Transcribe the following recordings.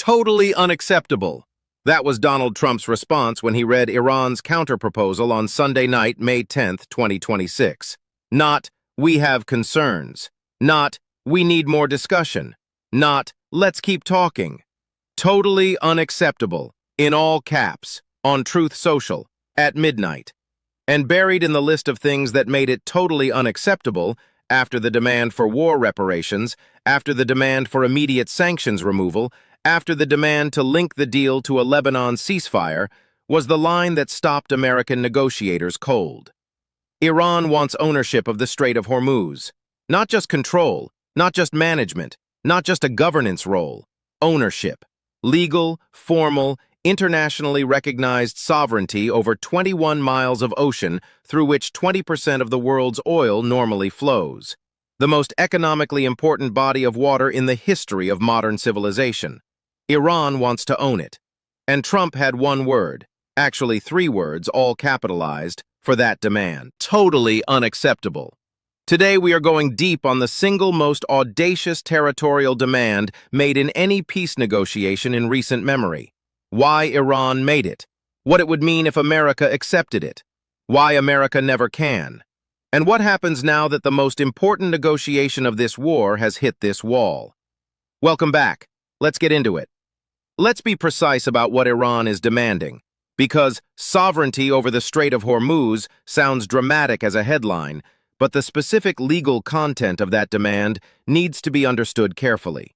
Totally unacceptable. That was Donald Trump's response when he read Iran's counterproposal on Sunday night, May 10th, 2026. Not, "We have concerns." Not, "We need more discussion." Not, "Let's keep talking." Totally unacceptable, in all caps, on Truth Social, at midnight. And buried in the list of things that made it totally unacceptable, after the demand for war reparations, after the demand for immediate sanctions removal, after the demand to link the deal to a Lebanon ceasefire, was the line that stopped American negotiators cold. Iran wants ownership of the Strait of Hormuz. Not just control, not just management, not just a governance role. Ownership. Legal, formal, internationally recognized sovereignty over 21 miles of ocean through which 20% of the world's oil normally flows. The most economically important body of water in the history of modern civilization. Iran wants to own it. And Trump had one word, actually three words, all capitalized, for that demand. Totally unacceptable. Today we are going deep on the single most audacious territorial demand made in any peace negotiation in recent memory. Why Iran made it. What it would mean if America accepted it. Why America never can. And what happens now that the most important negotiation of this war has hit this wall. Welcome back. Let's get into it. Let's be precise about what Iran is demanding, because sovereignty over the Strait of Hormuz sounds dramatic as a headline, but the specific legal content of that demand needs to be understood carefully.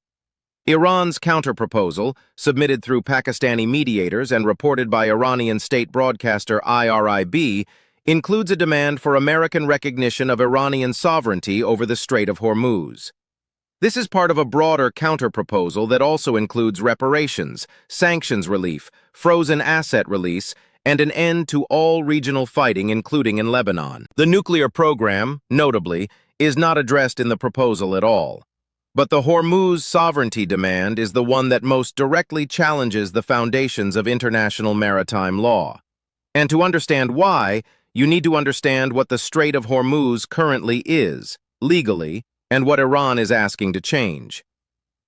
Iran's counterproposal, submitted through Pakistani mediators and reported by Iranian state broadcaster IRIB, includes a demand for American recognition of Iranian sovereignty over the Strait of Hormuz. This is part of a broader counterproposal that also includes reparations, sanctions relief, frozen asset release, and an end to all regional fighting, including in Lebanon. The nuclear program, notably, is not addressed in the proposal at all. But the Hormuz sovereignty demand is the one that most directly challenges the foundations of international maritime law. And to understand why, you need to understand what the Strait of Hormuz currently is, legally, and what Iran is asking to change.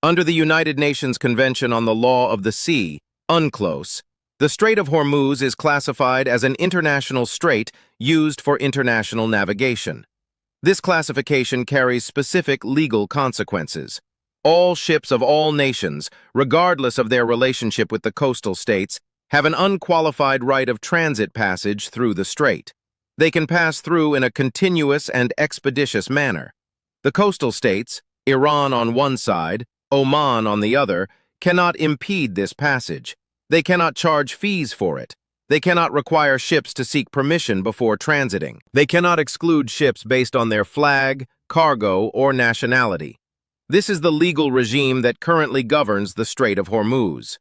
Under the United Nations Convention on the Law of the Sea, UNCLOS, the Strait of Hormuz is classified as an international strait used for international navigation. This classification carries specific legal consequences. All ships of all nations, regardless of their relationship with the coastal states, have an unqualified right of transit passage through the strait. They can pass through in a continuous and expeditious manner. The coastal states, Iran on one side, Oman on the other, cannot impede this passage. They cannot charge fees for it. They cannot require ships to seek permission before transiting. They cannot exclude ships based on their flag, cargo, or nationality. This is the legal regime that currently governs the Strait of Hormuz.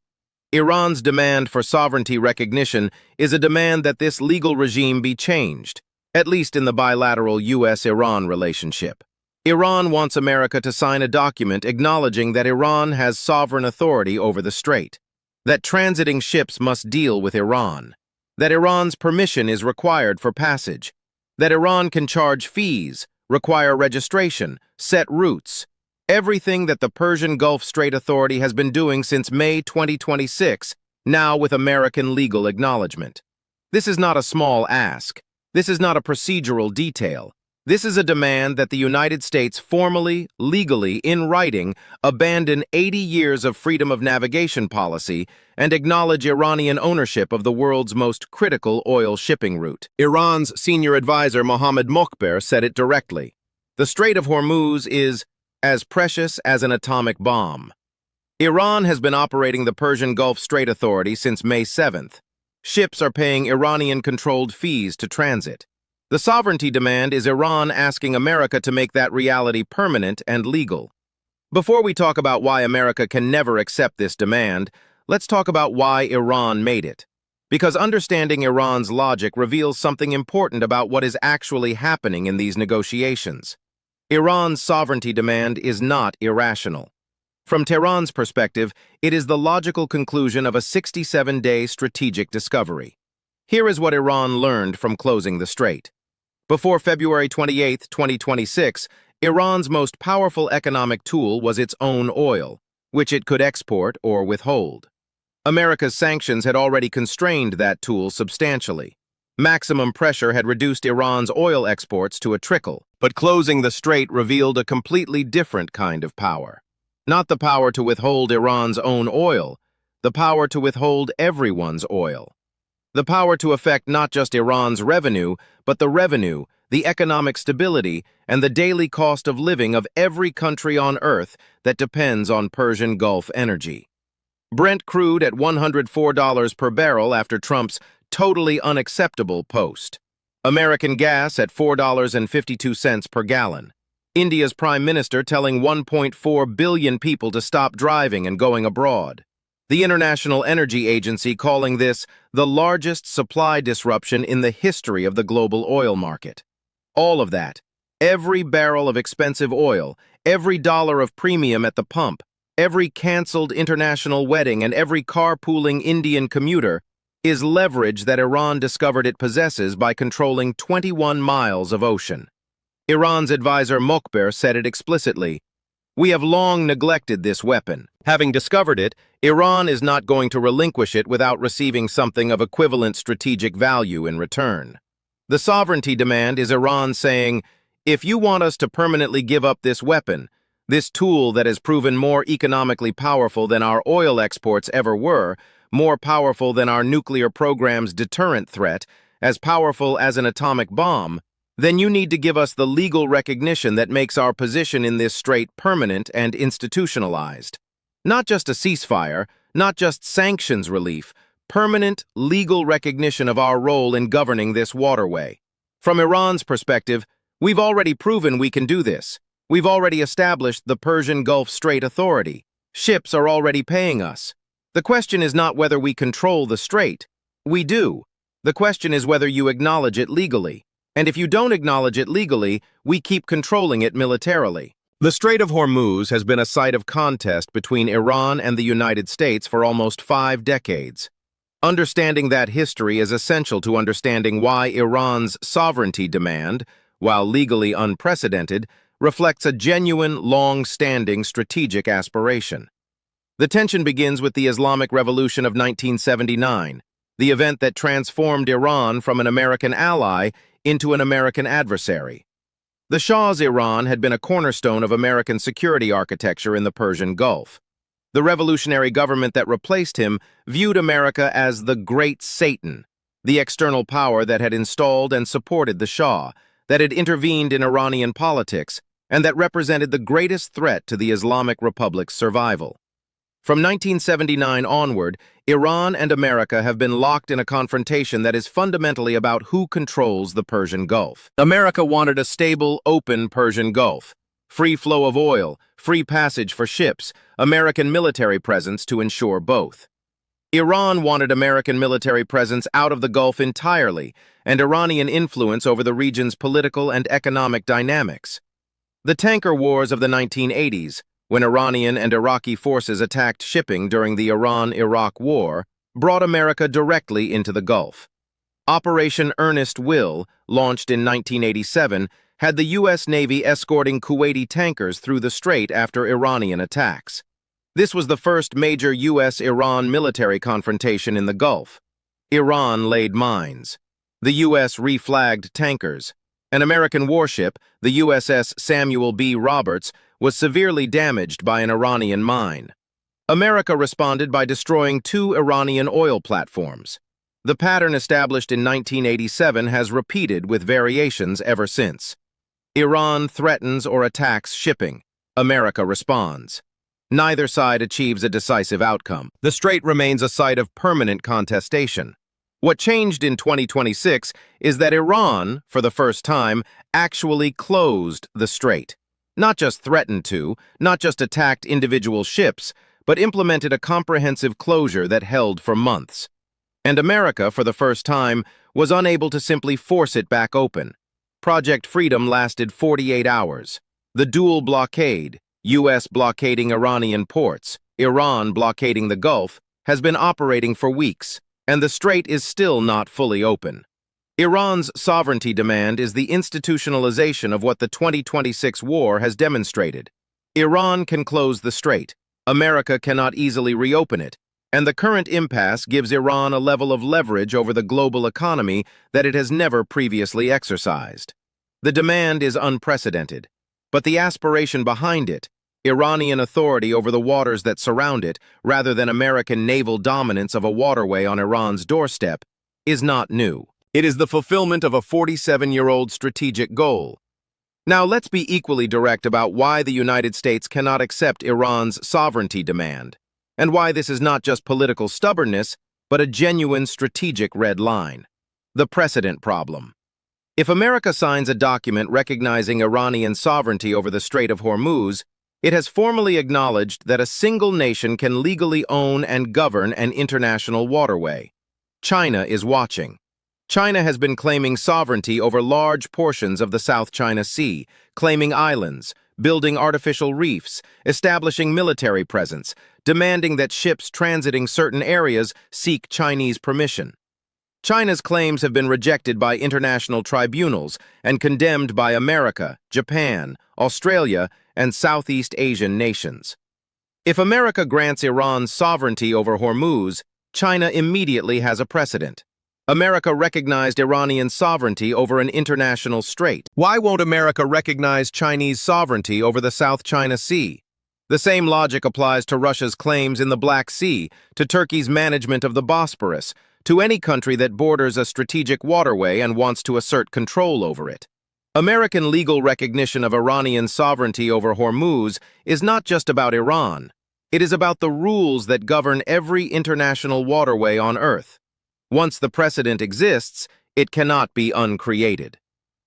Iran's demand for sovereignty recognition is a demand that this legal regime be changed, at least in the bilateral U.S.-Iran relationship. Iran wants America to sign a document acknowledging that Iran has sovereign authority over the strait, that transiting ships must deal with Iran, that Iran's permission is required for passage, that Iran can charge fees, require registration, set routes, everything that the Persian Gulf Strait Authority has been doing since May 2026, now with American legal acknowledgement. This is not a small ask. This is not a procedural detail. This is a demand that the United States formally, legally, in writing, abandon 80 years of freedom of navigation policy and acknowledge Iranian ownership of the world's most critical oil shipping route. Iran's senior advisor Mohammad Mokhber said it directly. The Strait of Hormuz is as precious as an atomic bomb. Iran has been operating the Persian Gulf Strait Authority since May 7th. Ships are paying Iranian-controlled fees to transit. The sovereignty demand is Iran asking America to make that reality permanent and legal. Before we talk about why America can never accept this demand, let's talk about why Iran made it. Because understanding Iran's logic reveals something important about what is actually happening in these negotiations. Iran's sovereignty demand is not irrational. From Tehran's perspective, it is the logical conclusion of a 67-day strategic discovery. Here is what Iran learned from closing the strait. Before February 28, 2026, Iran's most powerful economic tool was its own oil, which it could export or withhold. America's sanctions had already constrained that tool substantially. Maximum pressure had reduced Iran's oil exports to a trickle, but closing the strait revealed a completely different kind of power. Not the power to withhold Iran's own oil, the power to withhold everyone's oil. The power to affect not just Iran's revenue, but the revenue, the economic stability, and the daily cost of living of every country on Earth that depends on Persian Gulf energy. Brent crude at $104 per barrel after Trump's totally unacceptable post. American gas at $4.52 per gallon. India's prime minister telling 1.4 billion people to stop driving and going abroad. The International Energy Agency calling this the largest supply disruption in the history of the global oil market. All of that, every barrel of expensive oil, every dollar of premium at the pump, every canceled international wedding and every carpooling Indian commuter is leverage that Iran discovered it possesses by controlling 21 miles of ocean. Iran's advisor Mokber said it explicitly, "We have long neglected this weapon. Having discovered it, Iran is not going to relinquish it without receiving something of equivalent strategic value in return." The sovereignty demand is Iran saying, if you want us to permanently give up this weapon, this tool that has proven more economically powerful than our oil exports ever were, more powerful than our nuclear program's deterrent threat, as powerful as an atomic bomb, then you need to give us the legal recognition that makes our position in this strait permanent and institutionalized. Not just a ceasefire, not just sanctions relief, permanent legal recognition of our role in governing this waterway. From Iran's perspective, we've already proven we can do this. We've already established the Persian Gulf Strait Authority. Ships are already paying us. The question is not whether we control the strait. We do. The question is whether you acknowledge it legally. And if you don't acknowledge it legally, we keep controlling it militarily. The Strait of Hormuz has been a site of contest between Iran and the United States for almost 5 decades. Understanding that history is essential to understanding why Iran's sovereignty demand, while legally unprecedented, reflects a genuine, long-standing strategic aspiration. The tension begins with the Islamic Revolution of 1979, the event that transformed Iran from an American ally into an American adversary. The Shah's Iran had been a cornerstone of American security architecture in the Persian Gulf. The revolutionary government that replaced him viewed America as the Great Satan, the external power that had installed and supported the Shah, that had intervened in Iranian politics, and that represented the greatest threat to the Islamic Republic's survival. From 1979 onward, Iran and America have been locked in a confrontation that is fundamentally about who controls the Persian Gulf. America wanted a stable, open Persian Gulf, free flow of oil, free passage for ships, American military presence to ensure both. Iran wanted American military presence out of the Gulf entirely, and Iranian influence over the region's political and economic dynamics. The tanker wars of the 1980s, when Iranian and Iraqi forces attacked shipping during the Iran-Iraq War, brought America directly into the Gulf. Operation Earnest Will, launched in 1987, had the U.S. Navy escorting Kuwaiti tankers through the strait after Iranian attacks. This was the first major U.S.-Iran military confrontation in the Gulf. Iran laid mines. The U.S. reflagged tankers. An American warship, the USS Samuel B. Roberts, was severely damaged by an Iranian mine. America responded by destroying 2 Iranian oil platforms. The pattern established in 1987 has repeated with variations ever since. Iran threatens or attacks shipping. America responds. Neither side achieves a decisive outcome. The strait remains a site of permanent contestation. What changed in 2026 is that Iran, for the first time, actually closed the strait. Not just threatened to, not just attacked individual ships, but implemented a comprehensive closure that held for months. And America, for the first time, was unable to simply force it back open. Project Freedom lasted 48 hours. The dual blockade, U.S. blockading Iranian ports, Iran blockading the Gulf, has been operating for weeks, and the strait is still not fully open. Iran's sovereignty demand is the institutionalization of what the 2026 war has demonstrated. Iran can close the strait. America cannot easily reopen it, and the current impasse gives Iran a level of leverage over the global economy that it has never previously exercised. The demand is unprecedented, but the aspiration behind it, Iranian authority over the waters that surround it, rather than American naval dominance of a waterway on Iran's doorstep, is not new. It is the fulfillment of a 47-year-old strategic goal. Now let's be equally direct about why the United States cannot accept Iran's sovereignty demand, and why this is not just political stubbornness, but a genuine strategic red line. The precedent problem. If America signs a document recognizing Iranian sovereignty over the Strait of Hormuz, it has formally acknowledged that a single nation can legally own and govern an international waterway. China is watching. China has been claiming sovereignty over large portions of the South China Sea, claiming islands, building artificial reefs, establishing military presence, demanding that ships transiting certain areas seek Chinese permission. China's claims have been rejected by international tribunals and condemned by America, Japan, Australia, and Southeast Asian nations. If America grants Iran sovereignty over Hormuz, China immediately has a precedent. America recognized Iranian sovereignty over an international strait. Why won't America recognize Chinese sovereignty over the South China Sea? The same logic applies to Russia's claims in the Black Sea, to Turkey's management of the Bosporus, to any country that borders a strategic waterway and wants to assert control over it. American legal recognition of Iranian sovereignty over Hormuz is not just about Iran. It is about the rules that govern every international waterway on Earth. Once the precedent exists, it cannot be uncreated.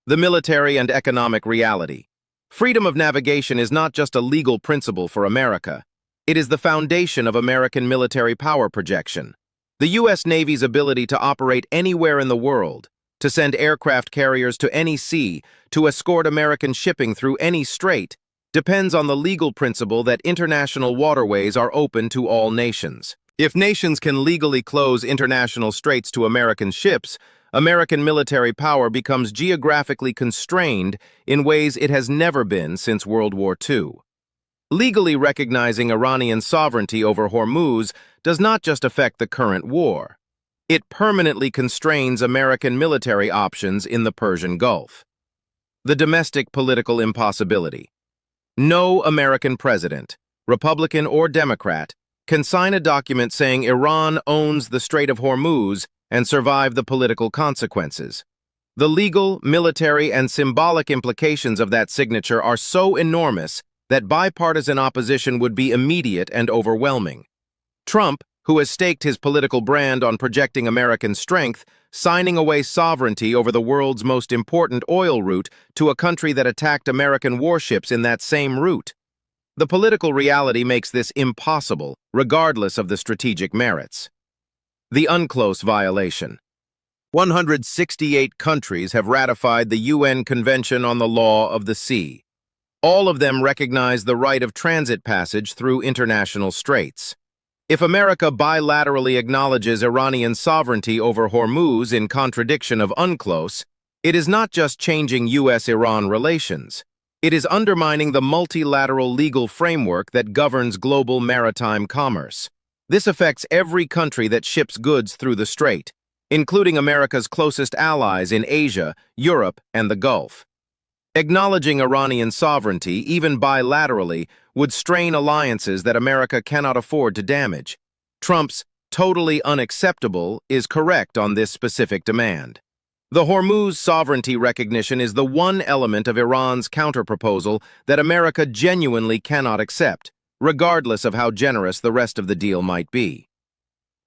The military and economic reality. Freedom of navigation is not just a legal principle for America. It is the foundation of American military power projection. The U.S. Navy's ability to operate anywhere in the world, to send aircraft carriers to any sea, to escort American shipping through any strait, depends on the legal principle that international waterways are open to all nations. If nations can legally close international straits to American ships, American military power becomes geographically constrained in ways it has never been since World War II. Legally recognizing Iranian sovereignty over Hormuz does not just affect the current war. It permanently constrains American military options in the Persian Gulf. The domestic political impossibility. No American president, Republican or Democrat, can sign a document saying Iran owns the Strait of Hormuz and survive the political consequences. The legal, military, and symbolic implications of that signature are so enormous that bipartisan opposition would be immediate and overwhelming. Trump, who has staked his political brand on projecting American strength, signing away sovereignty over the world's most important oil route to a country that attacked American warships in that same route. The political reality makes this impossible, regardless of the strategic merits. The UNCLOS violation. 168 countries have ratified the UN Convention on the Law of the Sea. All of them recognize the right of transit passage through international straits. If America bilaterally acknowledges Iranian sovereignty over Hormuz in contradiction of UNCLOS, it is not just changing U.S.-Iran relations. It is undermining the multilateral legal framework that governs global maritime commerce. This affects every country that ships goods through the strait, including America's closest allies in Asia, Europe, and the Gulf. Acknowledging Iranian sovereignty, even bilaterally, would strain alliances that America cannot afford to damage. Trump's "totally unacceptable" is correct on this specific demand. The Hormuz sovereignty recognition is the one element of Iran's counterproposal that America genuinely cannot accept, regardless of how generous the rest of the deal might be.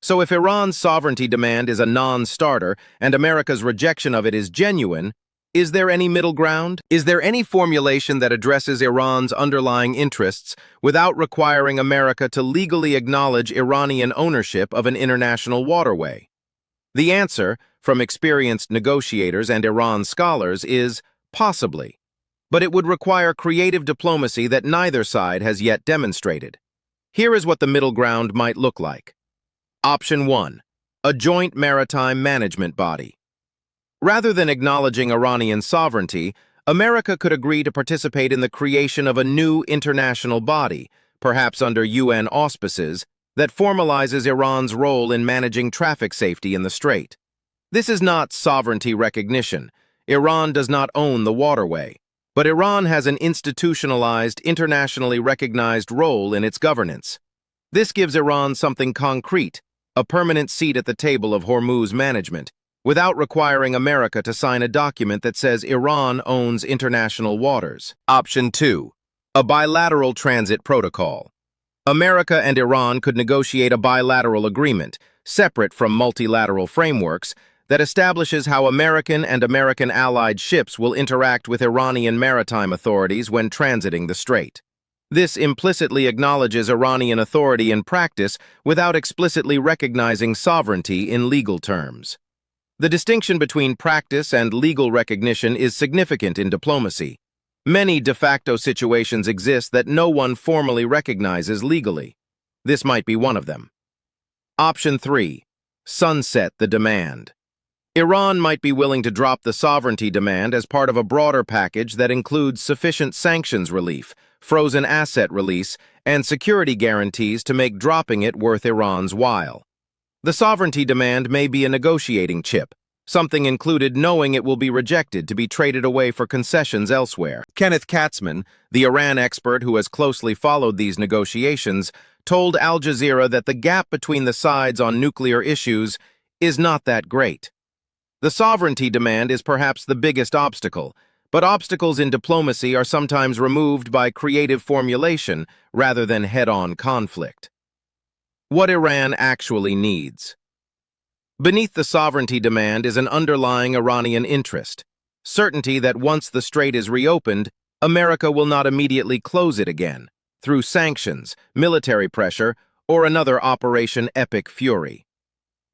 So if Iran's sovereignty demand is a non-starter and America's rejection of it is genuine, is there any middle ground? Is there any formulation that addresses Iran's underlying interests without requiring America to legally acknowledge Iranian ownership of an international waterway? The answer, from experienced negotiators and Iran scholars, is possibly. But it would require creative diplomacy that neither side has yet demonstrated. Here is what the middle ground might look like. Option 1. A joint maritime management body. Rather than acknowledging Iranian sovereignty, America could agree to participate in the creation of a new international body, perhaps under UN auspices, that formalizes Iran's role in managing traffic safety in the Strait. This is not sovereignty recognition. Iran does not own the waterway, but Iran has an institutionalized, internationally recognized role in its governance. This gives Iran something concrete, a permanent seat at the table of Hormuz management, without requiring America to sign a document that says Iran owns international waters. Option 2. A bilateral transit protocol. America and Iran could negotiate a bilateral agreement, separate from multilateral frameworks, that establishes how American and American allied ships will interact with Iranian maritime authorities when transiting the strait. This implicitly acknowledges Iranian authority in practice without explicitly recognizing sovereignty in legal terms. The distinction between practice and legal recognition is significant in diplomacy. Many de facto situations exist that no one formally recognizes legally. This might be one of them. Option 3. Sunset the demand. Iran might be willing to drop the sovereignty demand as part of a broader package that includes sufficient sanctions relief, frozen asset release, and security guarantees to make dropping it worth Iran's while. The sovereignty demand may be a negotiating chip, something included knowing it will be rejected to be traded away for concessions elsewhere. Kenneth Katzman, the Iran expert who has closely followed these negotiations, told Al Jazeera that the gap between the sides on nuclear issues is not that great. The sovereignty demand is perhaps the biggest obstacle, but obstacles in diplomacy are sometimes removed by creative formulation rather than head-on conflict. What Iran actually needs. Beneath the sovereignty demand is an underlying Iranian interest, certainty that once the strait is reopened, America will not immediately close it again, through sanctions, military pressure, or another Operation Epic Fury.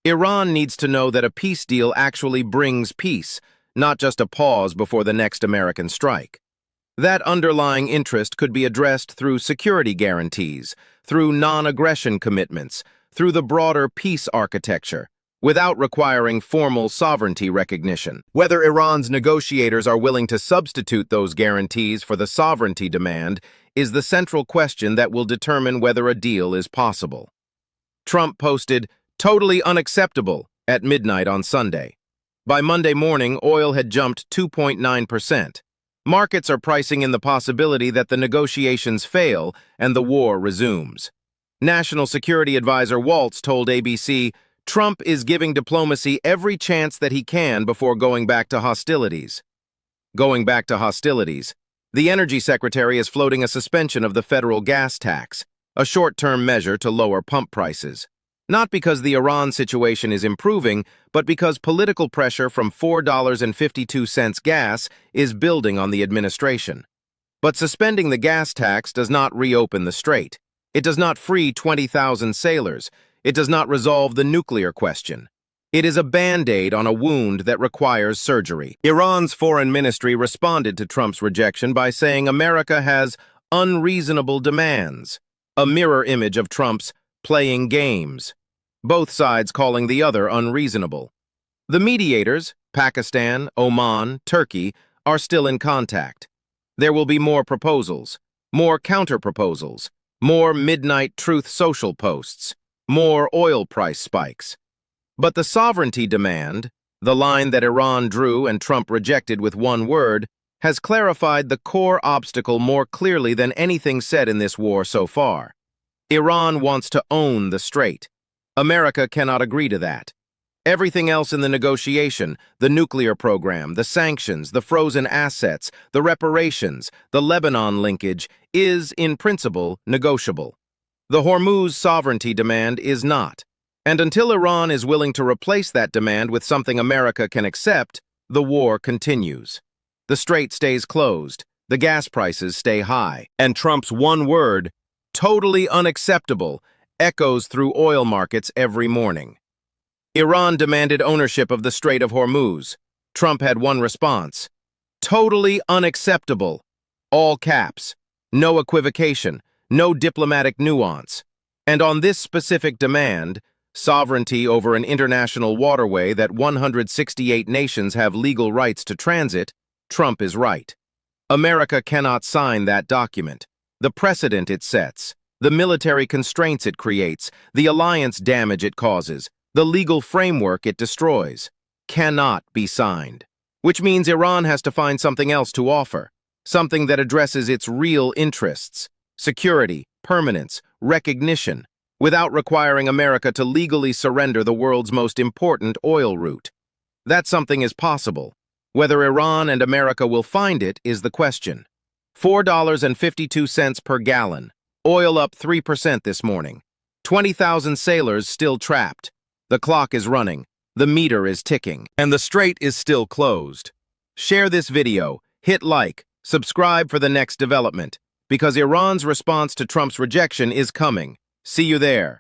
Iran needs to know that a peace deal actually brings peace, not just a pause before the next American strike. That underlying interest could be addressed through security guarantees, through non-aggression commitments, through the broader peace architecture, without requiring formal sovereignty recognition. Whether Iran's negotiators are willing to substitute those guarantees for the sovereignty demand is the central question that will determine whether a deal is possible. Trump posted, "Totally unacceptable," at midnight on Sunday. By Monday morning, oil had jumped 2.9%. Markets are pricing in the possibility that the negotiations fail and the war resumes. National Security Advisor Waltz told ABC, "Trump is giving diplomacy every chance that he can before going back to hostilities." Going back to hostilities. The Energy Secretary is floating a suspension of the federal gas tax, a short-term measure to lower pump prices. Not because the Iran situation is improving, but because political pressure from $4.52 gas is building on the administration. But suspending the gas tax does not reopen the strait. It does not free 20,000 sailors. It does not resolve the nuclear question. It is a band-aid on a wound that requires surgery. Iran's foreign ministry responded to Trump's rejection by saying America has unreasonable demands, a mirror image of Trump's playing games, both sides calling the other unreasonable. The mediators, Pakistan, Oman, Turkey, are still in contact. There will be more proposals, more counter-proposals, more midnight truth social posts, more oil price spikes. But the sovereignty demand, the line that Iran drew and Trump rejected with one word, has clarified the core obstacle more clearly than anything said in this war so far. Iran wants to own the strait. America cannot agree to that. Everything else in the negotiation, the nuclear program, the sanctions, the frozen assets, the reparations, the Lebanon linkage, is, in principle, negotiable. The Hormuz sovereignty demand is not. And until Iran is willing to replace that demand with something America can accept, the war continues. The strait stays closed, the gas prices stay high, and Trump's one word, "totally unacceptable," echoes through oil markets every morning. Iran demanded ownership of the Strait of Hormuz. Trump had one response, "Totally unacceptable." All caps, no equivocation, no diplomatic nuance. And on this specific demand, sovereignty over an international waterway that 168 nations have legal rights to transit, Trump is right. America cannot sign that document. The precedent it sets, the military constraints it creates, the alliance damage it causes, the legal framework it destroys, cannot be signed. Which means Iran has to find something else to offer, something that addresses its real interests, security, permanence, recognition, without requiring America to legally surrender the world's most important oil route. That something is possible. Whether Iran and America will find it is the question. $4.52 per gallon. Oil up 3% this morning. 20,000 sailors still trapped. The clock is running. The meter is ticking. And the strait is still closed. Share this video. Hit like. Subscribe for the next development. Because Iran's response to Trump's rejection is coming. See you there.